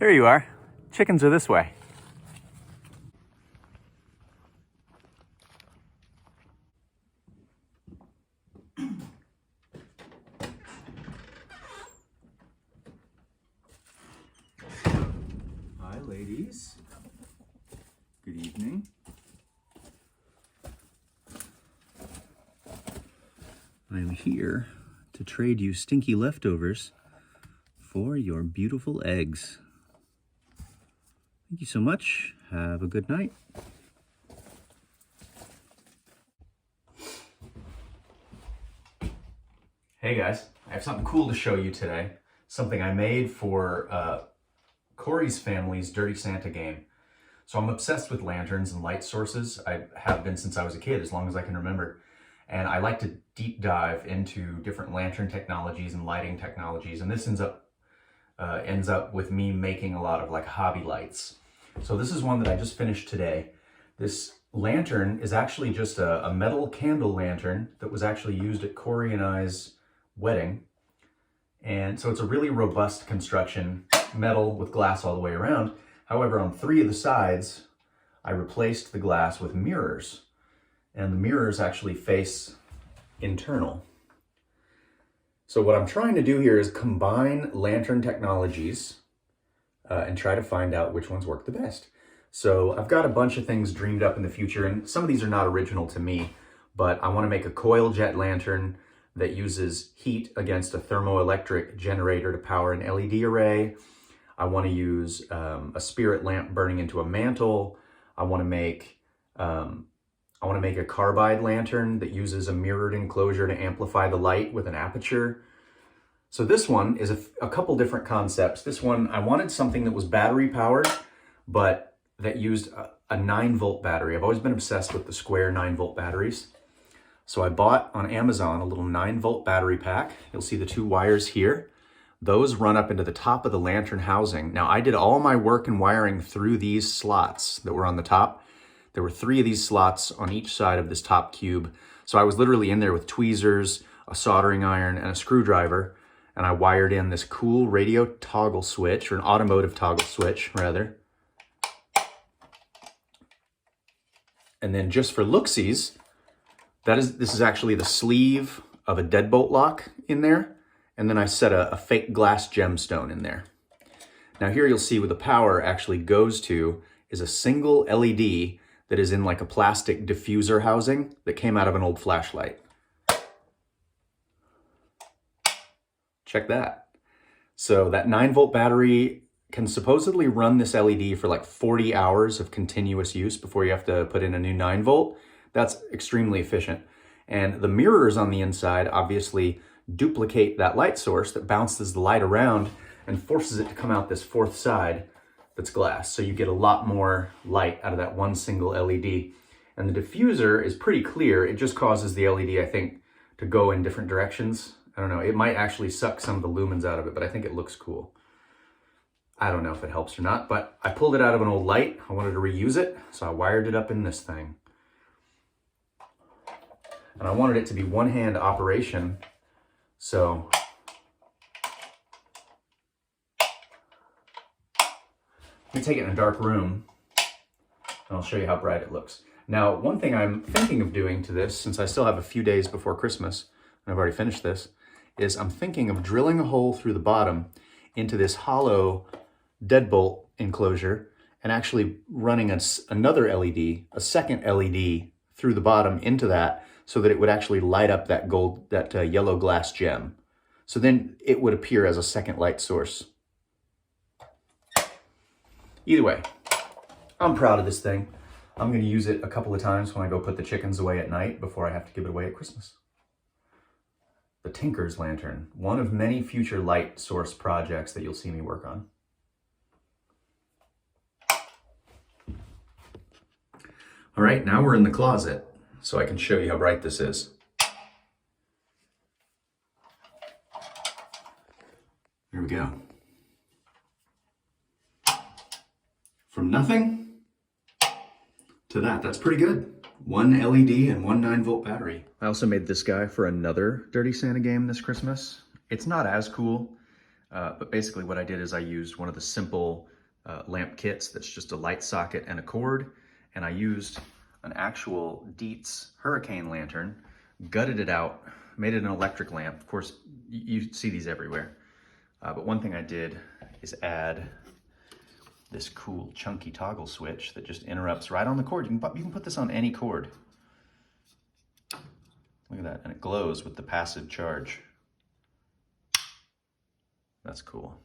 There you are. Chickens are this way. Hi, ladies. Good evening. I'm here to trade you stinky leftovers for your beautiful eggs. Thank you so much. Have a good night. Hey guys, I have something cool to show you today. Something I made for Corey's family's Dirty Santa game. So I'm obsessed with lanterns and light sources. I have been since I was a kid, as long as I can remember. And I like to deep dive into different lantern technologies and lighting technologies. And this ends up with me making a lot of like hobby lights. So this is one that I just finished today. This lantern is actually just a metal candle lantern that was actually used at Corey and I's wedding. And so it's a really robust construction, metal with glass all the way around. However, on 3 of the sides, I replaced the glass with mirrors. And the mirrors actually face internal. So what I'm trying to do here is combine lantern technologies and try to find out which ones work the best. So I've got a bunch of things dreamed up in the future, and some of these are not original to me, but I want to make a coil jet lantern that uses heat against a thermoelectric generator to power an LED array. I want to use a spirit lamp burning into a mantle. I want to make a carbide lantern that uses a mirrored enclosure to amplify the light with an aperture. So this one is a couple different concepts. This one, I wanted something that was battery powered, but that used a 9-volt battery. I've always been obsessed with the square 9-volt batteries. So I bought on Amazon a little 9-volt battery pack. You'll see the 2 wires here. Those run up into the top of the lantern housing. Now I did all my work and wiring through these slots that were on the top. There were 3 of these slots on each side of this top cube. So I was literally in there with tweezers, a soldering iron, and a screwdriver. And I wired in this cool radio toggle switch, or an automotive toggle switch, rather. And then just for looksies, this is actually the sleeve of a deadbolt lock in there. And then I set a fake glass gemstone in there. Now here you'll see where the power actually goes to is a single LED that is in like a plastic diffuser housing that came out of an old flashlight. Check that. So that 9-volt battery can supposedly run this LED for like 40 hours of continuous use before you have to put in a new 9-volt. That's extremely efficient. And the mirrors on the inside obviously duplicate that light source that bounces the light around and forces it to come out this 4th side that's glass. So you get a lot more light out of that one single LED. And the diffuser is pretty clear. It just causes the LED, I think, to go in different directions. I don't know, it might actually suck some of the lumens out of it, but I think it looks cool. I don't know if it helps or not, but I pulled it out of an old light. I wanted to reuse it, so I wired it up in this thing. And I wanted it to be one-hand operation, so let me take it in a dark room, and I'll show you how bright it looks. Now, one thing I'm thinking of doing to this, since I still have a few days before Christmas, and I've already finished this, is I'm thinking of drilling a hole through the bottom into this hollow deadbolt enclosure and actually running another LED, a second LED through the bottom into that so that it would actually light up that yellow glass gem. So then it would appear as a second light source. Either way, I'm proud of this thing. I'm going to use it a couple of times when I go put the chickens away at night before I have to give it away at Christmas. The Tinker's Lantern, one of many future light source projects that you'll see me work on. All right, now we're in the closet, so I can show you how bright this is. There we go. From nothing to that's pretty good. One LED and one 9-volt battery. I also made this guy for another Dirty Santa game this Christmas. It's not as cool, but basically what I did is I used one of the simple lamp kits that's just a light socket and a cord. And I used an actual Dietz hurricane lantern, gutted it out, made it an electric lamp. Of course, you see these everywhere. But one thing I did is add this cool chunky toggle switch that just interrupts right on the cord. You can put this on any cord. Look at that, and it glows with the passive charge. That's cool.